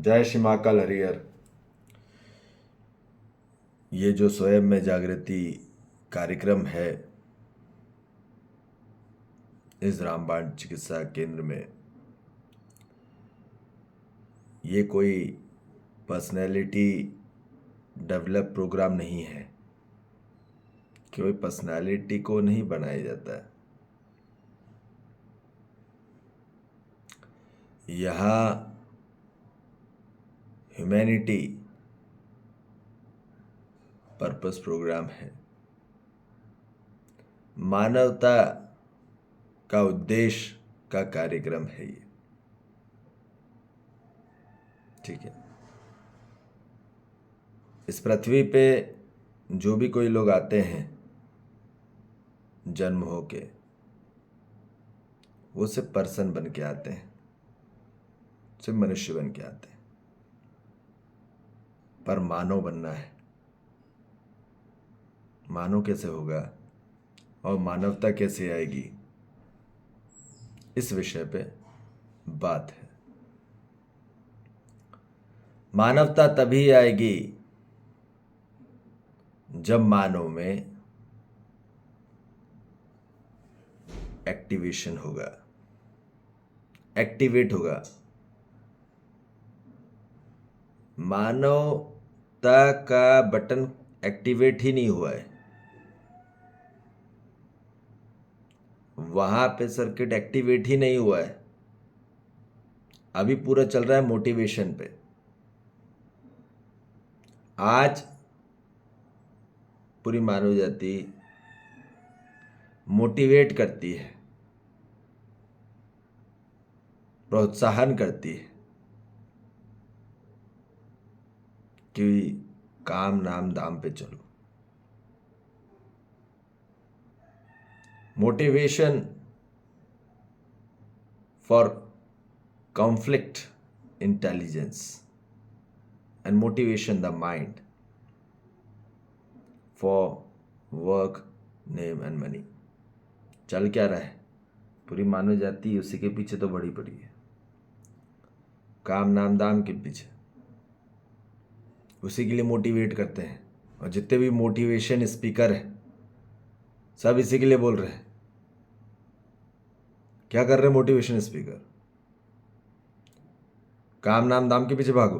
जय श्री महाकाल हरिहर। ये जो स्वयं में जागृति कार्यक्रम है इस रामबाण चिकित्सा केंद्र में, ये कोई पर्सनैलिटी डेवलप प्रोग्राम नहीं है। कोई पर्सनैलिटी को नहीं बनाया जाता है। यहाँ ह्यूमैनिटी पर्पस प्रोग्राम है। मानवता का उद्देश्य का कार्यक्रम है ये। ठीक है। इस पृथ्वी पे जो भी कोई लोग आते हैं जन्म होके, वो सिर्फ पर्सन बन के आते हैं, सिर्फ मनुष्य बन के आते हैं, पर मानव बनना है। मानव कैसे होगा और मानवता कैसे आएगी, इस विषय पे बात है। मानवता तभी आएगी जब मानव में एक्टिवेशन होगा, एक्टिवेट होगा। मानवता का बटन एक्टिवेट ही नहीं हुआ है, वहां पे सर्किट एक्टिवेट ही नहीं हुआ है। अभी पूरा चल रहा है मोटिवेशन पे। आज पूरी मानव जाति मोटिवेट करती है, प्रोत्साहन करती है कि काम नाम दाम पे चलो। Motivation for conflict intelligence and motivation the mind for work name and money। चल क्या रहा है? पूरी मानव जाति उसी के पीछे तो बड़ी पड़ी है, काम नाम दाम के पीछे, उसी के लिए मोटिवेट करते हैं। और जितने भी मोटिवेशन स्पीकर हैं सब इसी के लिए बोल रहे हैं। क्या कर रहे हैं मोटिवेशन स्पीकर? काम नाम दाम के पीछे भागो,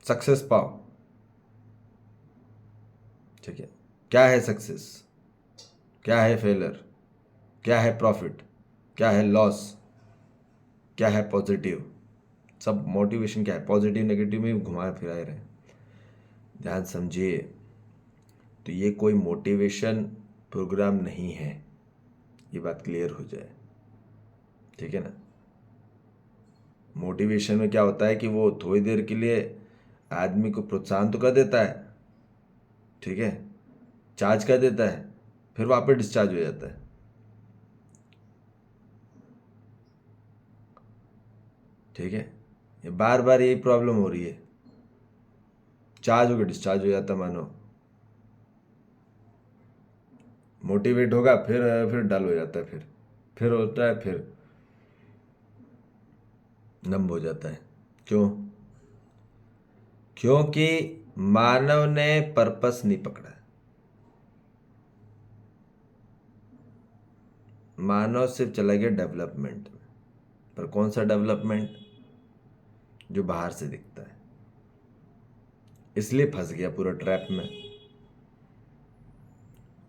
सक्सेस पाओ। ठीक है। क्या है सक्सेस, क्या है फेलर, क्या है प्रॉफिट, क्या है लॉस, क्या है पॉजिटिव? सब मोटिवेशन क्या है? पॉजिटिव नेगेटिव में घुमा फिराए रहे। ध्यान समझिए, तो ये कोई मोटिवेशन प्रोग्राम नहीं है, ये बात क्लियर हो जाए। ठीक है ना। मोटिवेशन में क्या होता है कि वो थोड़ी देर के लिए आदमी को प्रोत्साहन तो कर देता है, ठीक है, चार्ज कर देता है, फिर वापस डिस्चार्ज हो जाता है। ठीक है। ये बार बार यही प्रॉब्लम हो रही है, चार्ज होकर डिस्चार्ज हो जाता मानो, मोटिवेट होगा फिर डल हो जाता है, फिर होता है, फिर नम हो जाता है। क्यों? क्योंकि मानव ने पर्पस नहीं पकड़ा। मानव सिर्फ चला गया डेवलपमेंट में, पर कौन सा डेवलपमेंट? जो बाहर से दिखता है। इसलिए फंस गया पूरा ट्रैप में।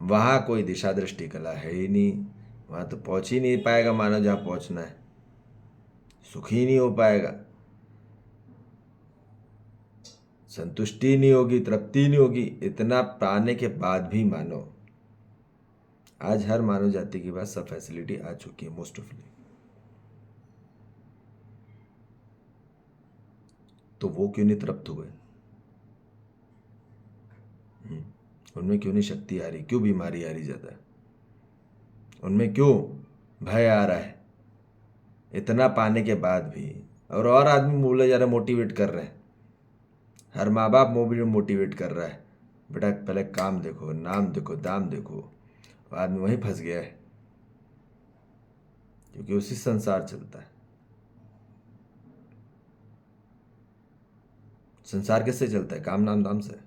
वहां कोई दिशा दृष्टि कला है ही नहीं, वहां तो पहुंच ही नहीं पाएगा मानव जहां पहुंचना है, सुखी नहीं हो पाएगा, संतुष्टि नहीं होगी, तृप्ति नहीं होगी। इतना पाने के बाद भी मानव, आज हर मानव जाति के पास सब फैसिलिटी आ चुकी है मोस्ट ऑफली, तो वो क्यों नहीं तृप्त हुए? उनमें क्यों नहीं शक्ति आ रही? क्यों बीमारी आ रही ज्यादा? उनमें क्यों भय आ रहा है इतना पाने के बाद भी? और आदमी बोले जा रहे, मोटिवेट कर रहे हैं, हर माँ बाप मोटिवेट कर रहा है, बेटा पहले काम देखो, नाम देखो, दाम देखो। आदमी वहीं फंस गया है, क्योंकि उसी संसार चलता है। संसार किससे चलता है? काम नाम दाम से।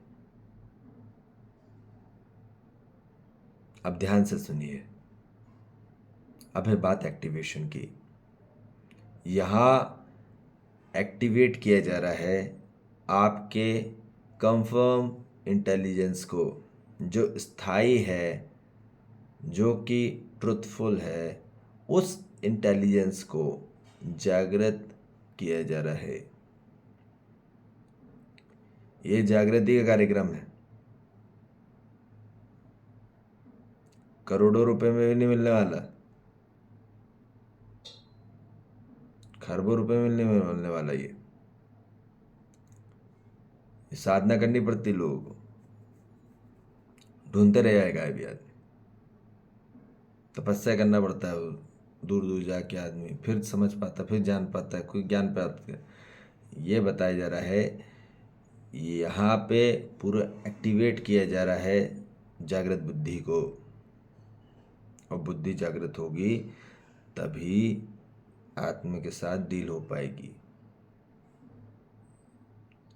अब ध्यान से सुनिए, अब है बात एक्टिवेशन की। यहाँ एक्टिवेट किया जा रहा है आपके कंफर्म इंटेलिजेंस को, जो स्थायी है, जो कि ट्रुथफुल है, उस इंटेलिजेंस को जागृत किया जा रहा है। ये जागृति का कार्यक्रम है। करोड़ों रुपए में भी नहीं मिलने वाला, खरबों रुपए में नहीं मिलने वाला। ये साधना करनी पड़ती लोगों को, ढूंढते रह जाएगा अभी आदमी, तपस्या करना पड़ता है। दूर दूर जाके आदमी फिर समझ पाता, फिर जान पाता है, कोई ज्ञान प्राप्त कर। ये बताया जा रहा है, यहाँ पे पूरा एक्टिवेट किया जा रहा है जागृत बुद्धि को। और बुद्धि जागृत होगी तभी आत्मा के साथ डील हो पाएगी,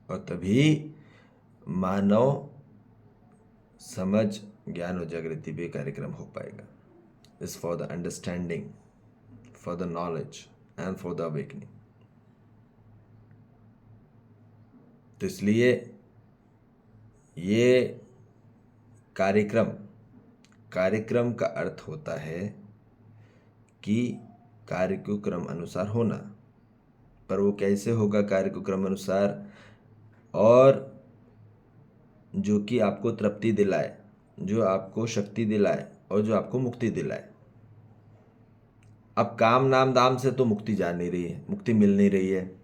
और तभी मानव समझ, ज्ञान और जागृति पे कार्यक्रम हो पाएगा। Is for the understanding, for the knowledge and for the awakening. तो इसलिए ये कार्यक्रम का अर्थ होता है कि कार्य को क्रम अनुसार होना। पर वो कैसे होगा कार्य को क्रम अनुसार, और जो कि आपको तृप्ति दिलाए, जो आपको शक्ति दिलाए, और जो आपको मुक्ति दिलाए। अब काम नाम दाम से तो मुक्ति जा नहीं रही है, मुक्ति मिल नहीं रही है,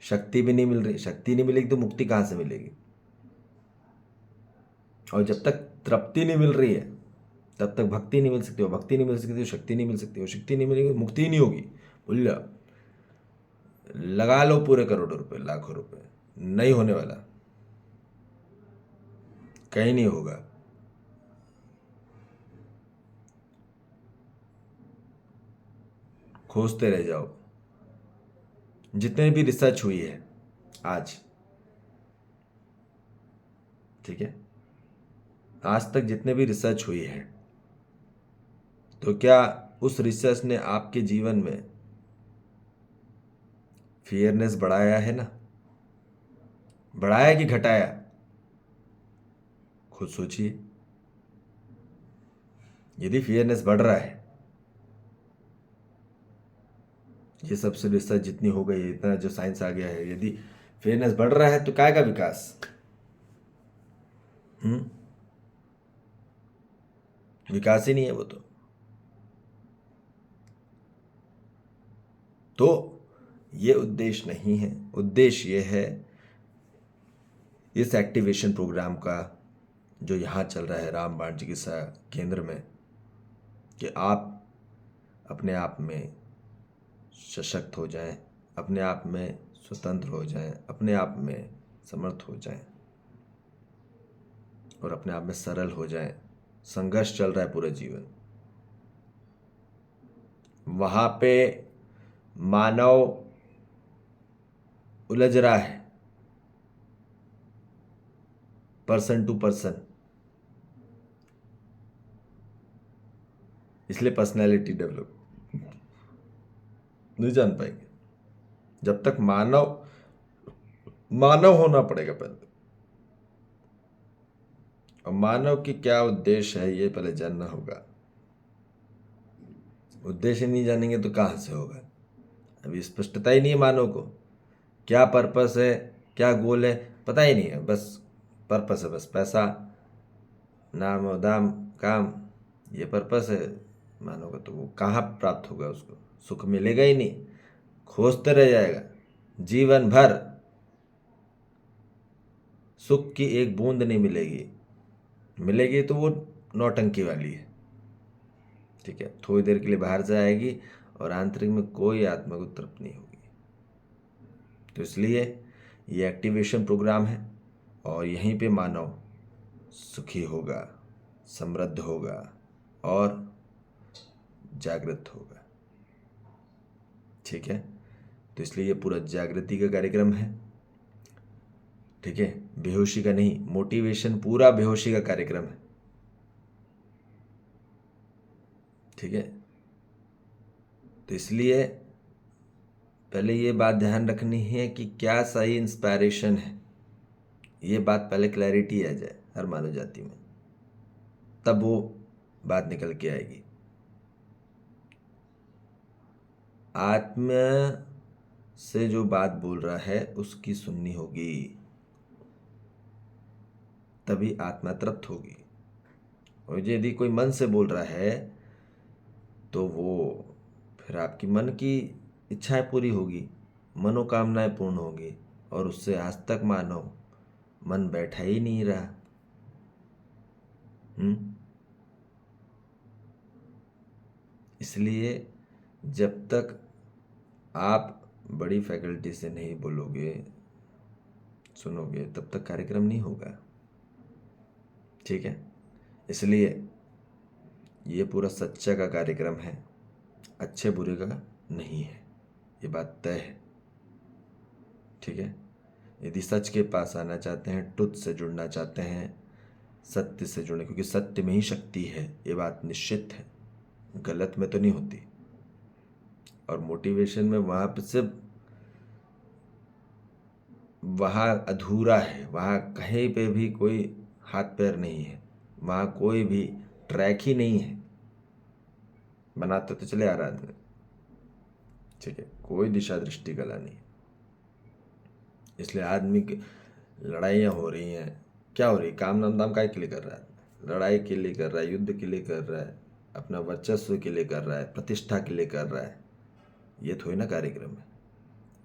शक्ति भी नहीं मिल रही। शक्ति नहीं मिलेगी तो मुक्ति कहाँ से मिलेगी? और जब तक तृप्ति नहीं मिल रही है तब तक भक्ति नहीं मिल सकती, और भक्ति नहीं मिल सकती तो शक्ति नहीं मिल सकती, और शक्ति नहीं मिलेगी मुक्ति ही नहीं होगी। भूल जाओ, लगा लो पूरे करोड़ों रुपए, लाखों रुपए, नहीं होने वाला, कहीं नहीं होगा। खोजते रह जाओ। जितने भी रिसर्च हुई है आज, ठीक है, आज तक जितने भी रिसर्च हुई है, तो क्या उस रिसर्च ने आपके जीवन में फियरनेस बढ़ाया है ना? बढ़ाया कि घटाया? खुद सोचिए। यदि फियरनेस बढ़ रहा है, ये सबसे रिसर्च जितनी हो गई है, इतना जो साइंस आ गया है, यदि फेयरनेस बढ़ रहा है तो काय का विकास? विकास ही नहीं है वो तो ये उद्देश्य नहीं है। उद्देश्य ये है इस एक्टिवेशन प्रोग्राम का, जो यहाँ चल रहा है रामबाण चिकित्सा केंद्र में, कि आप अपने आप में सशक्त हो जाएं, अपने आप में स्वतंत्र हो जाएं, अपने आप में समर्थ हो जाएं, और अपने आप में सरल हो जाएं। संघर्ष चल रहा है पूरा जीवन, वहाँ पे मानव उलझ रहा है पर्सन टू पर्सन। इसलिए पर्सनैलिटी डेवलप नहीं जान पाएंगे जब तक मानव होना पड़ेगा पहले। और मानव की क्या उद्देश्य है ये पहले जानना होगा। उद्देश्य नहीं जानेंगे तो कहाँ से होगा? अभी स्पष्टता ही नहीं है मानव को, क्या पर्पस है, क्या गोल है, पता ही नहीं है। बस पर्पस है, बस पैसा, नाम और दाम, काम, ये पर्पस है मानव का। तो वो कहाँ प्राप्त होगा? उसको सुख मिलेगा ही नहीं, खोजते रह जाएगा जीवन भर। सुख की एक बूंद नहीं मिलेगी, मिलेगी तो वो नौटंकी वाली है, ठीक है, थोड़ी देर के लिए बाहर से आएगी, और आंतरिक में कोई आत्मा को तृप्त नहीं होगी। तो इसलिए ये एक्टिवेशन प्रोग्राम है, और यहीं पे मानव सुखी होगा, समृद्ध होगा और जागृत होगा, ठीक है। तो इसलिए ये पूरा जागृति का कार्यक्रम है। ठीक है, बेहोशी का नहीं। मोटिवेशन पूरा बेहोशी का कार्यक्रम है। ठीक है, तो इसलिए पहले ये बात ध्यान रखनी है कि क्या सही इंस्पायरेशन है। ये बात पहले क्लैरिटी आ जाए हर मानव जाति में, तब वो बात निकल के आएगी। आत्मा से जो बात बोल रहा है उसकी सुननी होगी, तभी आत्मा तृप्त होगी। और यदि कोई मन से बोल रहा है तो वो फिर आपकी मन की इच्छाएं पूरी होगी, मनोकामनाएं पूर्ण होगी, और उससे आज तक मानो मन बैठा ही नहीं रहा। इसलिए जब तक आप बड़ी फैकल्टी से नहीं बोलोगे, सुनोगे, तब तक कार्यक्रम नहीं होगा। ठीक है, इसलिए ये पूरा सच्चा का कार्यक्रम है, अच्छे बुरे का नहीं है, ये बात तय है। ठीक है, यदि सच के पास आना चाहते हैं, ट्रुथ से जुड़ना चाहते हैं, सत्य से जुड़े, क्योंकि सत्य में ही शक्ति है, ये बात निश्चित है, गलत में तो नहीं होती। और मोटिवेशन में वहाँ पे सिर्फ वहाँ अधूरा है, वहाँ कहीं पे भी कोई हाथ पैर नहीं है, वहाँ कोई भी ट्रैक ही नहीं है, बनाते तो चले आ रहा आदमी। ठीक है, कोई दिशा दृष्टि गला नहीं। इसलिए आदमी की लड़ाइयाँ हो रही हैं, क्या हो रही, काम नाम दाम काय के लिए कर रहा है, लड़ाई के लिए कर रहा है, युद्ध के लिए कर रहा है, अपना वर्चस्व के लिए कर रहा है, प्रतिष्ठा के लिए कर रहा है। ये थोड़ी ना कार्यक्रम है।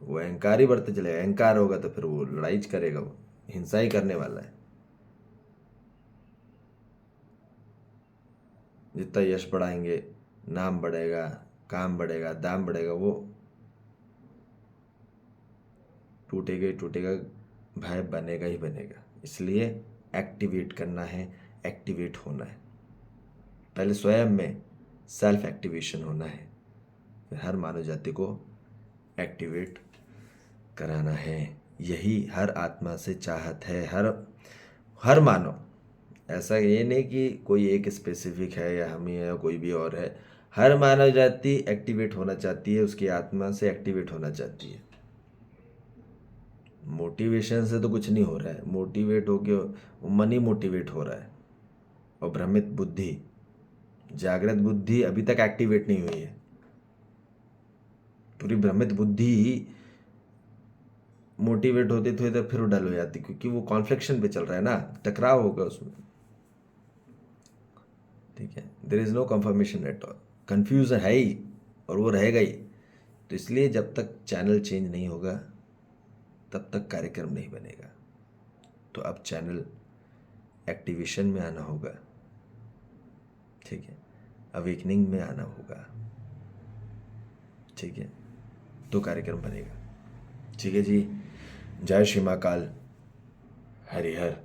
वो अहंकार ही बढ़ते चलेगा, अहंकार होगा तो फिर वो लड़ाई करेगा, वो हिंसा ही करने वाला है। जितना यश बढ़ाएंगे, नाम बढ़ेगा, काम बढ़ेगा, दाम बढ़ेगा, वो टूटेगा ही टूटेगा, भय बनेगा ही बनेगा। इसलिए एक्टिवेट करना है, एक्टिवेट होना है, पहले स्वयं में सेल्फ एक्टिवेशन होना है, फिर हर मानव जाति को एक्टिवेट कराना है। यही हर आत्मा से चाहत है, हर मानव। ऐसा ये नहीं कि कोई एक स्पेसिफिक है या हम ही है या कोई भी और है, हर मानव जाति एक्टिवेट होना चाहती है, उसकी आत्मा से एक्टिवेट होना चाहती है। मोटिवेशन से तो कुछ नहीं हो रहा है, मोटिवेट होके मन ही मोटिवेट हो रहा है। और भ्रमित बुद्धि, जागृत बुद्धि अभी तक एक्टिवेट नहीं हुई है। पूरी भ्रमित बुद्धि मोटिवेट होती थोड़ी देर फिर डल हो जाती, क्योंकि वो कॉन्फ्लिक्शन पे चल रहा है ना, टकराव होगा उसमें। ठीक है, there is no confirmation at all, confusion है ही और वो रहेगा ही। तो इसलिए जब तक चैनल चेंज नहीं होगा तब तक कार्यक्रम नहीं बनेगा। तो अब चैनल एक्टिवेशन में आना होगा। ठीक है, अवेकनिंग में आना होगा। ठीक है, तो कार्यक्रम बनेगा। ठीक है जी, जय श्री महाकाल, हरिहर।